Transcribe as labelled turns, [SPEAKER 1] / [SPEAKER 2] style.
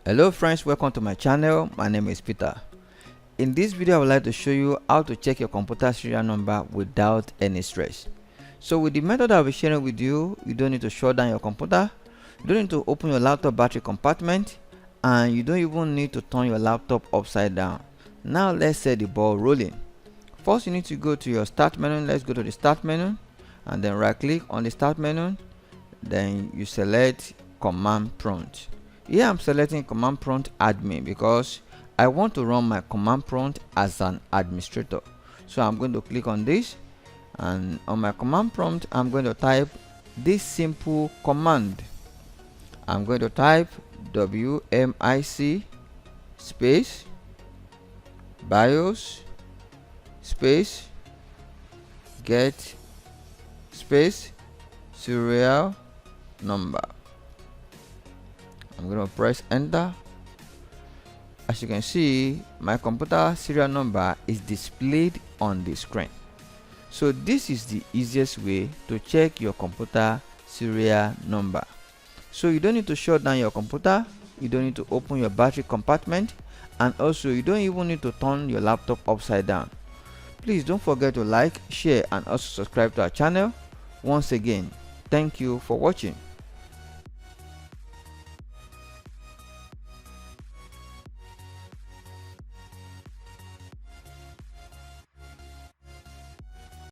[SPEAKER 1] Hello friends, welcome to my channel. My name is Peter. In this video I would like to show you how to check your computer serial number without any stress. So with the method I'll be sharing with you, you don't need to shut down your computer, you don't need to open your laptop battery compartment, and you don't even need to turn your laptop upside down. Now let's set the ball rolling. First you need to go to your start menu. Let's go to the start menu and then right click on the start menu, then you select command prompt. Here I'm selecting command prompt admin because I want to run my command prompt as an administrator. So I'm going to click on this, and on my command prompt I'm going to type this simple command. I'm going to type wmic space BIOS space get space serial number. I'm going to press enter. As you can see, my computer serial number is displayed on the screen. So this is the easiest way to check your computer serial number. So you don't need to shut down your computer, you don't need to open your battery compartment, and also you don't even need to turn your laptop upside down. Please don't forget to like, share, and also subscribe to our channel. Once again, thank you for watching.